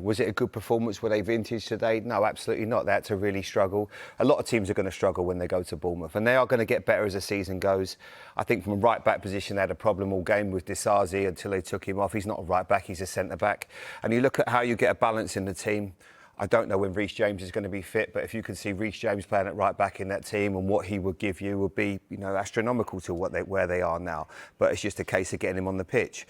Was it a good performance? Were they vintage today? No, absolutely not. They had to really struggle. A lot of teams are going to struggle when they go to Bournemouth, and they are going to get better as the season goes. I think from a right-back position, they had a problem all game with Disasi until they took him off. He's not a right-back, he's a centre-back. And you look at how you get a balance in the team. I don't know when Reece James is going to be fit, but if you can see Reece James playing at right back in that team and what he would give you would be, astronomical to where they are now. But it's just a case of getting him on the pitch.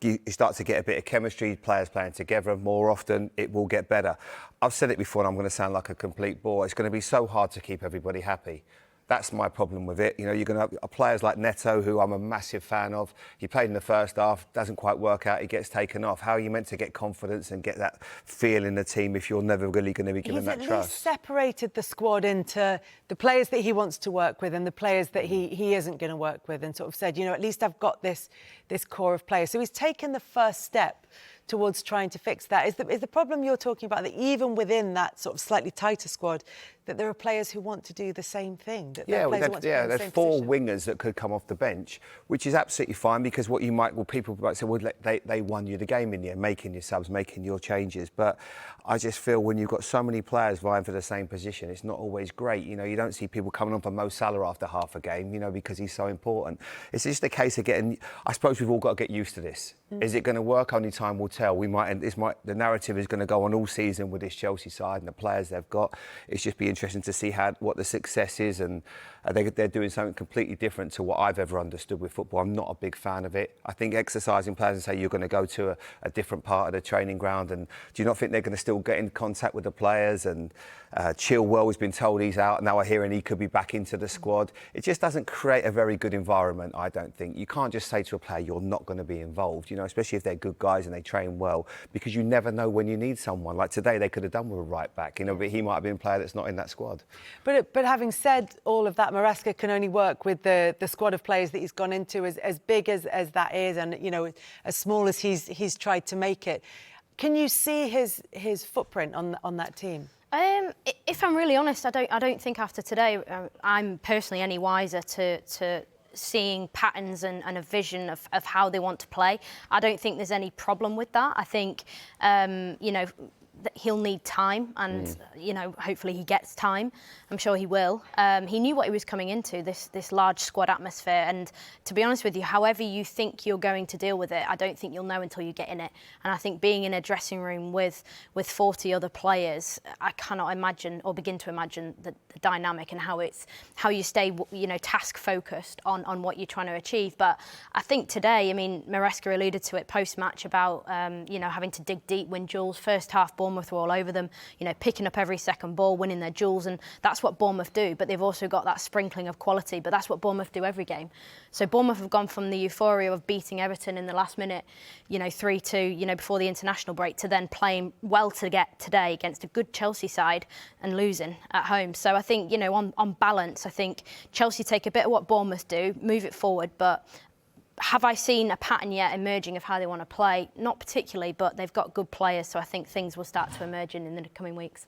You start to get a bit of chemistry, players playing together more often, it will get better. I've said it before and I'm going to sound like a complete bore. It's going to be so hard to keep everybody happy. That's my problem with it. You're going to have players like Neto, who I'm a massive fan of. He played in the first half, doesn't quite work out, he gets taken off. How are you meant to get confidence and get that feel in the team if you're never really going to be given that trust? He's at least separated the squad into the players that he wants to work with and the players that he isn't going to work with, and sort of said, at least I've got this core of players. So he's taken the first step towards trying to fix that. Is the problem you're talking about that even within that sort of slightly tighter squad, that there are players who want to do the same thing? There's four wingers that could come off the bench, which is absolutely fine, because people might say, well, they won you the game in the end, making your subs, making your changes. But I just feel when you've got so many players vying for the same position, it's not always great. You don't see people coming on for Mo Salah after half a game, because he's so important. It's just a case of getting. I suppose we've all got to get used to this. Is it going to work? Only time will tell. The narrative is going to go on all season with this Chelsea side and the players they've got. It's just be interesting to see what the success is, and they're doing something completely different to what I've ever understood with football. I'm not a big fan of it. I think exercising players and say you're going to go to a different part of the training ground, and do you not think they're going to still get in contact with the players? And Chilwell has been told he's out. Now I hear and he could be back into the squad. It just doesn't create a very good environment, I don't think. You can't just say to a player you're not going to be involved, especially if they're good guys and they train well, because you never know when you need someone. Like today, they could have done with a right back, but he might have been a player that's not in that squad. But having said all of that, Maresca can only work with the squad of players that he's gone into, as big as that is, and as small as he's tried to make it. Can you see his footprint on that team? If I'm really honest, I don't think after today I'm personally any wiser to seeing patterns and a vision of how they want to play. I don't think there's any problem with that. I think that he'll need time, and hopefully he gets time. I'm sure he will. He knew what he was coming into, this large squad atmosphere, and to be honest with you, however you think you're going to deal with it, I don't think you'll know until you get in it. And I think being in a dressing room with 40 other players, I cannot imagine or begin to imagine the dynamic and how you stay task focused on what you're trying to achieve. But I think today, Maresca alluded to it post-match about having to dig deep, win duels. First half, Bournemouth were all over them, picking up every second ball, winning their duels, and that's what Bournemouth do. But they've also got that sprinkling of quality, but that's what Bournemouth do every game. So Bournemouth have gone from the euphoria of beating Everton in the last minute, 3-2, before the international break, to then playing well to get today against a good Chelsea side and losing at home. So I think, on balance, I think Chelsea take a bit of what Bournemouth do, move it forward, but have I seen a pattern yet emerging of how they want to play? Not particularly, but they've got good players, so I think things will start to emerge in the coming weeks.